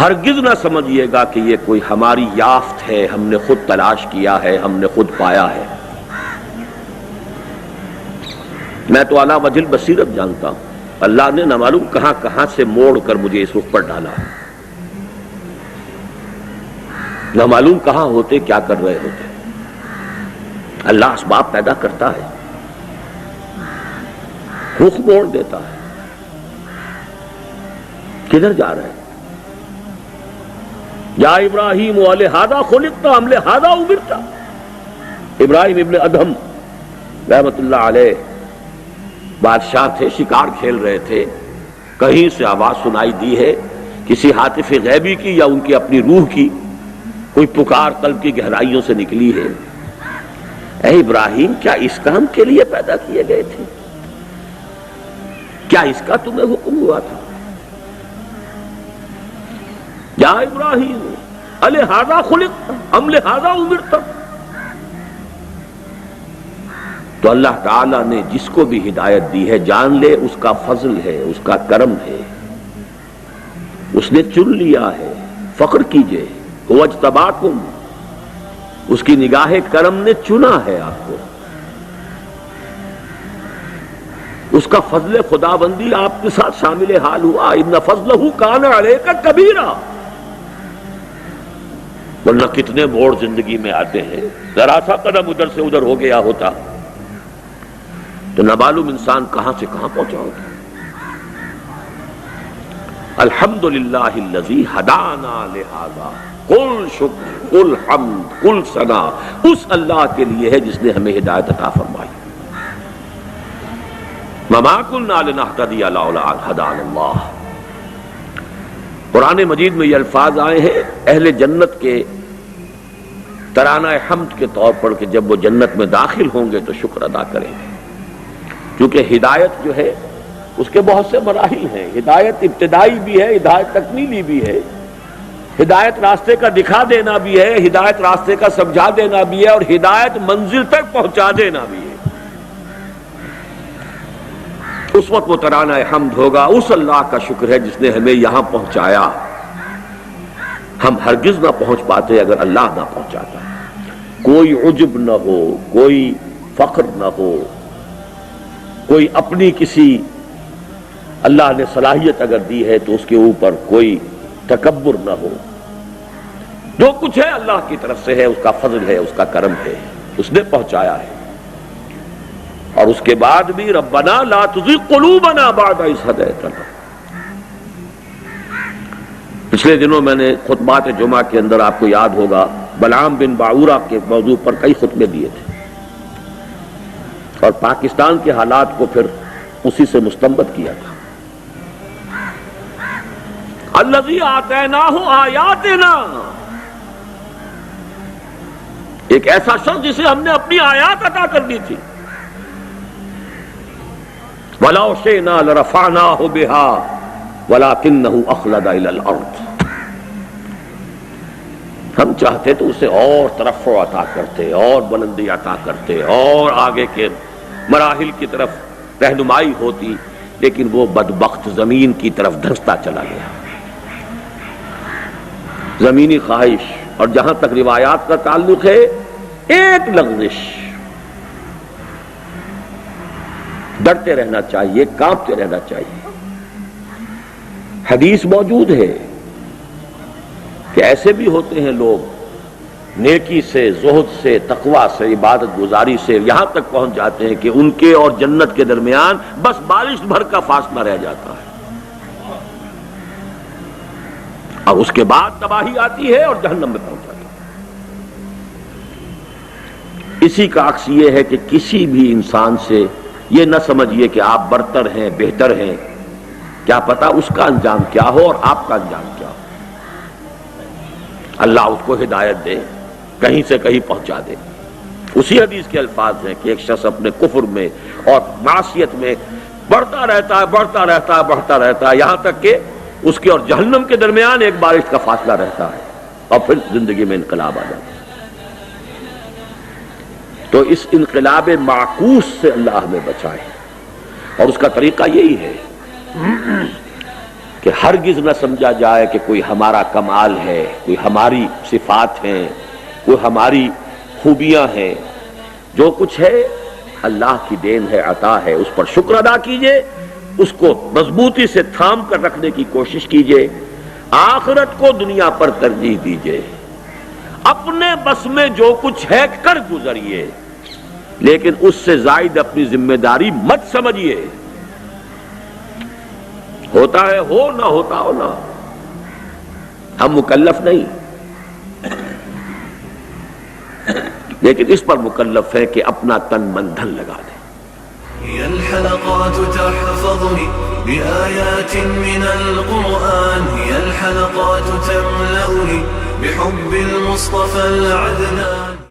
ہرگز نہ سمجھیے گا کہ یہ کوئی ہماری یافت ہے، ہم نے خود تلاش کیا ہے، ہم نے خود پایا ہے۔ میں تو اعلیٰ وجہ بصیرت جانتا ہوں، اللہ نے نہ معلوم کہاں کہاں سے موڑ کر مجھے اس رخ پر ڈالا ہے، نہ معلوم کہاں ہوتے کیا کر رہے ہوتے۔ اللہ اسباب پیدا کرتا ہے، رخ موڑ دیتا ہے۔ کدھر جا رہے ہیں؟ یا ابراہیم لہذا خلقت ام لہذا امرت۔ ابراہیم ابن ادہم رحمت اللہ علیہ بادشاہ تھے، شکار کھیل رہے تھے، کہیں سے آواز سنائی دی ہے کسی ہاتف غیبی کی یا ان کی اپنی روح کی، کوئی پکار قلب کی گہرائیوں سے نکلی ہے، اے ابراہیم کیا اس کام کے لیے پیدا کیے گئے تھے؟ کیا اس کا تمہیں حکم ہوا تھا؟ یا ابراہیم لہذا خلقت ام لہذا امرت۔ تو اللہ تعالیٰ نے جس کو بھی ہدایت دی ہے جان لے اس کا فضل ہے، اس کا کرم ہے، اس نے چن لیا ہے، فخر کیجئے، هو اجتباکم، اس کی نگاہ کرم نے چنا ہے آپ کو، اس کا فضل خداوندی آپ کے ساتھ شامل حال ہوا۔ ان فضلہ کان علیک کبیرا، ورنہ کتنے موڑ زندگی میں آتے ہیں، ذرا سا قدم ادھر سے ادھر ہو گیا ہوتا تو نہ معلوم انسان کہاں سے کہاں پہنچا ہوتا۔ الحمدللہ الذی ہدانا لہذا، قل شکر قل حمد قل ثنا، اس اللہ کے لیے ہے جس نے ہمیں ہدایت عطا فرمائی۔ وما كنا لنهتدي لولا ان هدانا اللہ۔ قرآن مجید میں یہ الفاظ آئے ہیں اہل جنت کے ترانہ حمد کے طور پر کہ جب وہ جنت میں داخل ہوں گے تو شکر ادا کریں گے، کیونکہ ہدایت جو ہے اس کے بہت سے مراحل ہیں، ہدایت ابتدائی بھی ہے، ہدایت تکمیلی بھی ہے، ہدایت راستے کا دکھا دینا بھی ہے، ہدایت راستے کا سمجھا دینا بھی ہے، اور ہدایت منزل تک پہنچا دینا بھی ہے۔ اس وقت وہ ترانہ حمد ہوگا، اس اللہ کا شکر ہے جس نے ہمیں یہاں پہنچایا، ہم ہرگز نہ پہنچ پاتے اگر اللہ نہ پہنچاتا۔ کوئی عجب نہ ہو، کوئی فخر نہ ہو، کوئی اپنی کسی اللہ نے صلاحیت اگر دی ہے تو اس کے اوپر کوئی تکبر نہ ہو، جو کچھ ہے اللہ کی طرف سے ہے، اس کا فضل ہے، اس کا کرم ہے، اس نے پہنچایا ہے۔ اور اس کے بعد بھی ربنا لا تزغ قلوبنا بعد اذ ہدیتنا۔ پچھلے دنوں میں نے خطبات جمعہ کے اندر آپ کو یاد ہوگا بلعام بن باعورہ کے موضوع پر کئی خطبے دیے تھے، اور پاکستان کے حالات کو پھر اسی سے مستنبط کیا تھا۔ الذی آتیناہ آیاتنا، ایک ایسا شخص جسے ہم نے اپنی آیات عطا کر دی تھی۔ وَلَوْ شِئْنَا لَرَفَعْنَاهُ بِهَا وَلَكِنَّهُ أَخْلَدَ إِلَى الْأَرْضِ، ہم چاہتے تو اسے اور ترفع عطا کرتے، اور بلندی عطا کرتے، اور آگے کے مراحل کی طرف رہنمائی ہوتی، لیکن وہ بدبخت زمین کی طرف دھنستا چلا گیا۔ زمینی خواہش، اور جہاں تک روایات کا تعلق ہے ایک لغزش، ڈرتے رہنا چاہیے، کانپتے رہنا چاہیے۔ حدیث موجود ہے کہ ایسے بھی ہوتے ہیں لوگ نیکی سے، زہد سے، تقوی سے، عبادت گزاری سے یہاں تک پہنچ جاتے ہیں کہ ان کے اور جنت کے درمیان بس بارش بھر کا فاصلہ رہ جاتا ہے، اور اس کے بعد تباہی آتی ہے اور جہنم میں پہنچ جاتا ہے۔ اسی کا عکس یہ ہے کہ کسی بھی انسان سے یہ نہ سمجھیے کہ آپ برتر ہیں، بہتر ہیں، کیا پتا اس کا انجام کیا ہو اور آپ کا انجام کیا ہو۔ اللہ اس کو ہدایت دے، کہیں سے کہیں پہنچا دے۔ اسی حدیث کے الفاظ ہیں کہ ایک شخص اپنے کفر میں اور معصیت میں بڑھتا رہتا ہے، بڑھتا رہتا ہے، بڑھتا رہتا ہے، یہاں تک کہ اس کے اور جہنم کے درمیان ایک بارش کا فاصلہ رہتا ہے، اور پھر زندگی میں انقلاب آ جاتا ہے۔ تو اس انقلاب معکوس سے اللہ ہمیں بچائے، اور اس کا طریقہ یہی ہے کہ ہرگز نہ سمجھا جائے کہ کوئی ہمارا کمال ہے، کوئی ہماری صفات ہیں، کوئی ہماری خوبیاں ہیں. جو کچھ ہے اللہ کی دین ہے، عطا ہے، اس پر شکر ادا کیجئے، اس کو مضبوطی سے تھام کر رکھنے کی کوشش کیجئے. آخرت کو دنیا پر ترجیح دیجئے. اپنے بس میں جو کچھ ہے کر گزریے، لیکن اس سے زائد اپنی ذمہ داری مت سمجھیے. ہوتا ہے ہو، نہ ہوتا ہو نہ. ہم مکلف نہیں، لیکن اس پر مکلف ہے کہ اپنا تن من دھن لگا دیں. هي الحلقات تحفظني بآيات من القرآن، هي الحلقات تملأني بحب المصطفى العدنان.